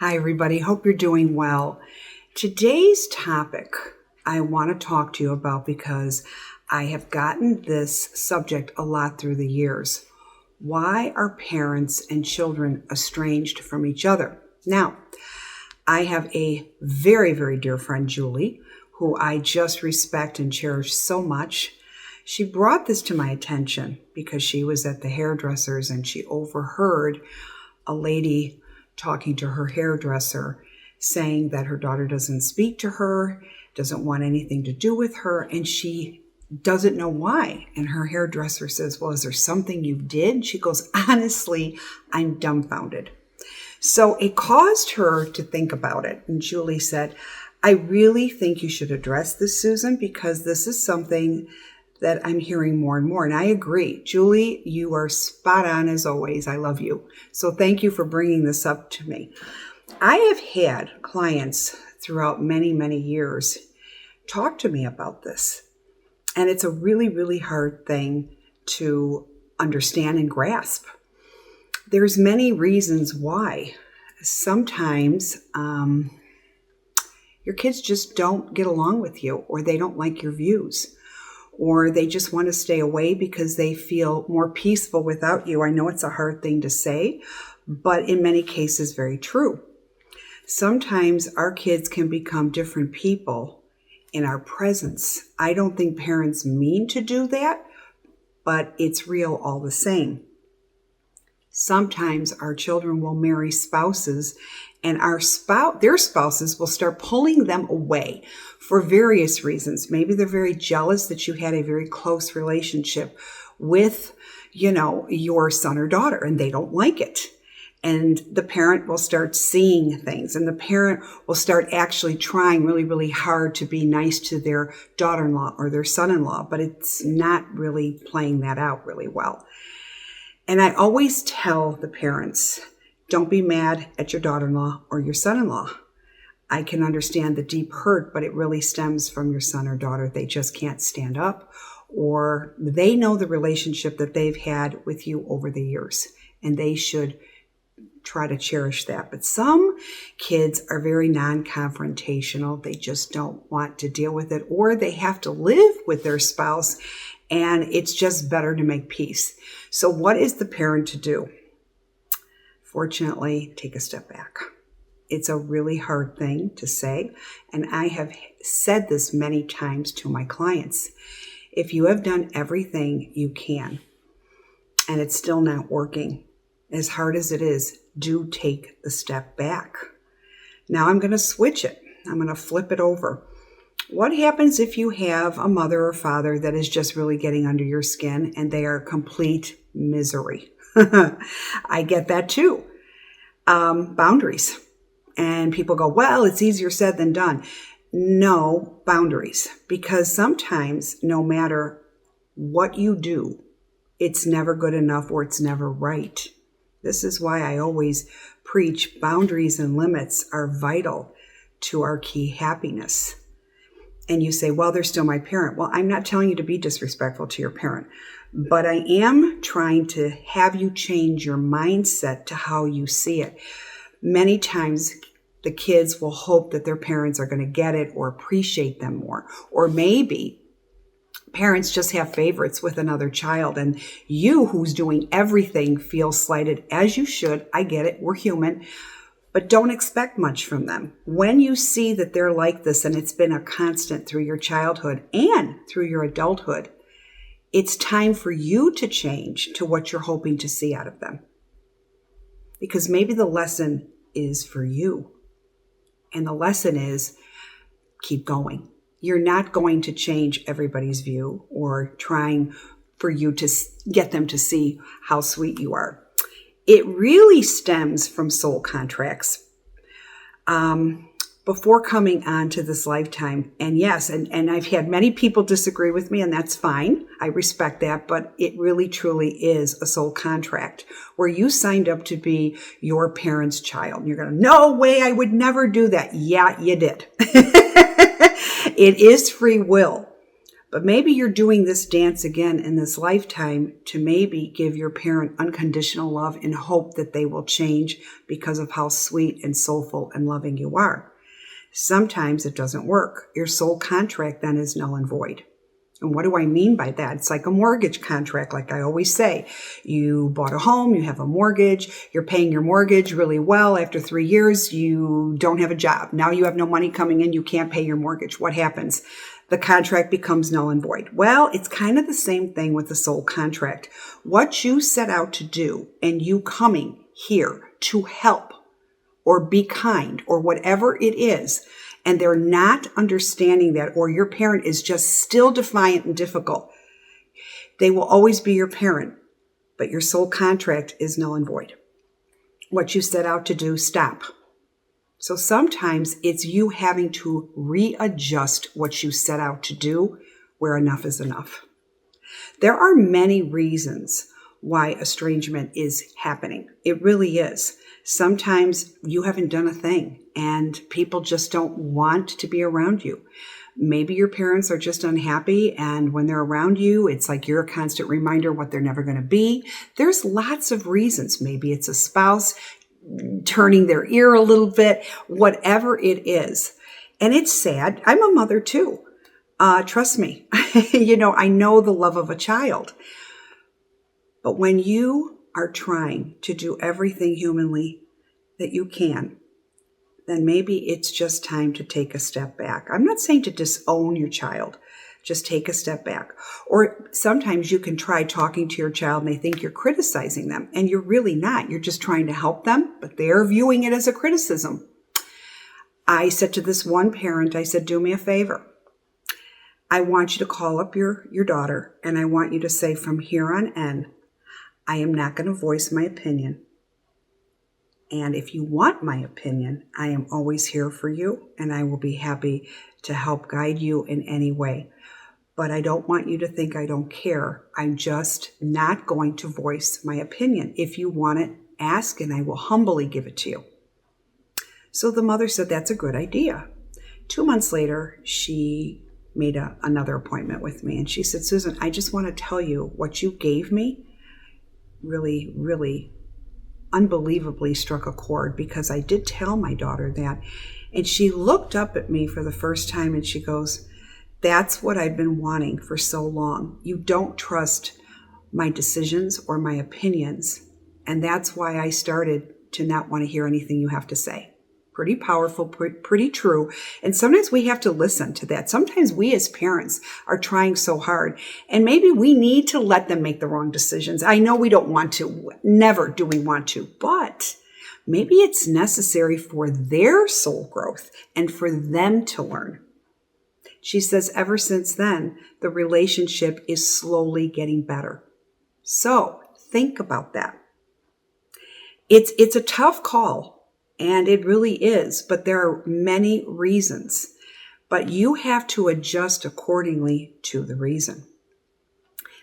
Hi, everybody. Hope you're doing well. Today's topic I want to talk to you about because I have gotten this subject a lot through the years. Why are parents and children estranged from each other? Now, I have a very, very dear friend, Julie, who I just respect and cherish so much. She brought this to my attention because she was at the hairdresser's and she overheard a lady talking to her hairdresser, saying that her daughter doesn't speak to her, doesn't want anything to do with her, and she doesn't know why. And her hairdresser says, well, is there something you did? She goes, honestly, I'm dumbfounded. So it caused her to think about it. And Julie said, I really think you should address this, Susan, because this is something that I'm hearing more and more. And I agree. Julie, you are spot on as always. I love you. So thank you for bringing this up to me. I have had clients throughout many, many years talk to me about this. And it's a really, really hard thing to understand and grasp. There's many reasons why. Sometimes your kids just don't get along with you, or they don't like your views, or they just want to stay away because they feel more peaceful without you. I know it's a hard thing to say, but in many cases, very true. Sometimes our kids can become different people in our presence. I don't think parents mean to do that, but it's real all the same. Sometimes our children will marry spouses, and their spouses will start pulling them away for various reasons. Maybe they're very jealous that you had a very close relationship with, your son or daughter, and they don't like it. And the parent will start seeing things, and the parent will start actually trying really, really hard to be nice to their daughter-in-law or their son-in-law, but it's not really playing that out really well. And I always tell the parents, don't be mad at your daughter-in-law or your son-in-law. I can understand the deep hurt, but it really stems from your son or daughter. They just can't stand up, or they know the relationship that they've had with you over the years, and they should try to cherish that. But some kids are very non-confrontational. They just don't want to deal with it, or they have to live with their spouse, and it's just better to make peace. So what is the parent to do? Fortunately, take a step back. It's a really hard thing to say, and I have said this many times to my clients. If you have done everything you can and it's still not working, as hard as it is, do take the step back. Now I'm going to switch it. I'm going to flip it over. What happens if you have a mother or father that is just really getting under your skin and they are complete misery? I get that too. Boundaries. And people go, well, it's easier said than done. No, boundaries. Because sometimes no matter what you do, it's never good enough or it's never right. This is why I always preach boundaries and limits are vital to our key happiness. And you say, well, they're still my parent. Well, I'm not telling you to be disrespectful to your parent, but I am trying to have you change your mindset to how you see it. Many times the kids will hope that their parents are going to get it or appreciate them more. Or maybe parents just have favorites with another child, and you, who's doing everything, feel slighted, as you should. I get it. We're human. But don't expect much from them. When you see that they're like this and it's been a constant through your childhood and through your adulthood, it's time for you to change to what you're hoping to see out of them. Because maybe the lesson is for you. And the lesson is keep going. You're not going to change everybody's view or trying for you to get them to see how sweet you are. It really stems from soul contracts. Before coming on to this lifetime, and yes, and I've had many people disagree with me, and that's fine. I respect that, but it really truly is a soul contract where you signed up to be your parent's child. You're going, no way, I would never do that. Yeah, you did. It is free will. But maybe you're doing this dance again in this lifetime to maybe give your parent unconditional love in hope that they will change because of how sweet and soulful and loving you are. Sometimes it doesn't work. Your soul contract then is null and void. And what do I mean by that? It's like a mortgage contract, like I always say. You bought a home, you have a mortgage, you're paying your mortgage really well. After 3 years, you don't have a job. Now you have no money coming in, you can't pay your mortgage. What happens? The contract becomes null and void. Well, it's kind of the same thing with the soul contract. What you set out to do and you coming here to help or be kind or whatever it is, and they're not understanding that, or your parent is just still defiant and difficult, they will always be your parent, but your soul contract is null and void. What you set out to do, stop. So sometimes it's you having to readjust what you set out to do where enough is enough. There are many reasons why estrangement is happening. It really is. Sometimes you haven't done a thing and people just don't want to be around you. Maybe your parents are just unhappy, and when they're around you, it's like you're a constant reminder what they're never going to be. There's lots of reasons. Maybe it's a spouse turning their ear a little bit, whatever it is. And it's sad. I'm a mother too. Trust me. I know the love of a child. But when you are trying to do everything humanly that you can, then maybe it's just time to take a step back. I'm not saying to disown your child. Just take a step back. Or sometimes you can try talking to your child and they think you're criticizing them, and you're really not. You're just trying to help them, but they're viewing it as a criticism. I said to this one parent, I said, do me a favor. I want you to call up your daughter, and I want you to say, from here on in, I am not going to voice my opinion. And if you want my opinion, I am always here for you, and I will be happy to help guide you in any way. But I don't want you to think I don't care. I'm just not going to voice my opinion. If you want it, ask, and I will humbly give it to you. So the mother said, that's a good idea. 2 months later, she made another appointment with me, and she said, Susan, I just want to tell you what you gave me really, really unbelievably struck a chord, because I did tell my daughter that. And she looked up at me for the first time and she goes, that's what I've been wanting for so long. You don't trust my decisions or my opinions. And that's why I started to not want to hear anything you have to say. Pretty powerful, pretty true. And sometimes we have to listen to that. Sometimes we as parents are trying so hard, and maybe we need to let them make the wrong decisions. I know we don't want to. Never do we want to. But maybe it's necessary for their soul growth and for them to learn. She says ever since then, the relationship is slowly getting better. So think about that. It's a tough call. And it really is, but there are many reasons. But you have to adjust accordingly to the reason.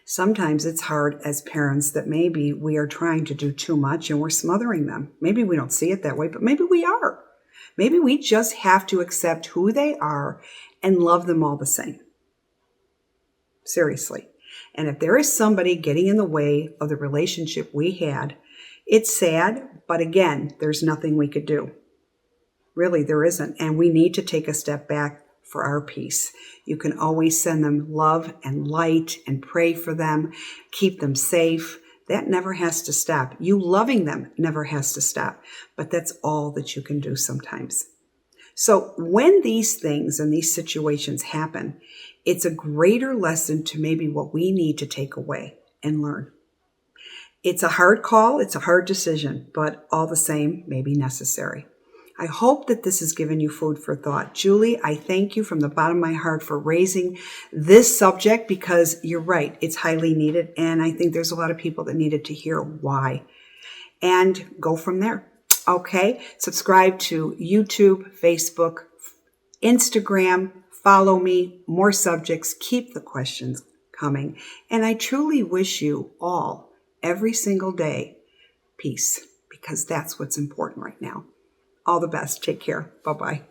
Sometimes it's hard as parents that maybe we are trying to do too much and we're smothering them. Maybe we don't see it that way, but maybe we are. Maybe we just have to accept who they are and love them all the same. Seriously. And if there is somebody getting in the way of the relationship we had, it's sad, but again, there's nothing we could do. Really, there isn't. And we need to take a step back for our peace. You can always send them love and light and pray for them, keep them safe. That never has to stop. You loving them never has to stop. But that's all that you can do sometimes. So when these things and these situations happen, it's a greater lesson to maybe what we need to take away and learn. It's a hard call, it's a hard decision, but all the same, maybe necessary. I hope that this has given you food for thought. Julie, I thank you from the bottom of my heart for raising this subject, because you're right, it's highly needed, and I think there's a lot of people that needed to hear why. And go from there. Okay, subscribe to YouTube, Facebook, Instagram, follow me, more subjects, keep the questions coming. And I truly wish you all, every single day, peace, because that's what's important right now. All the best. Take care. Bye-bye.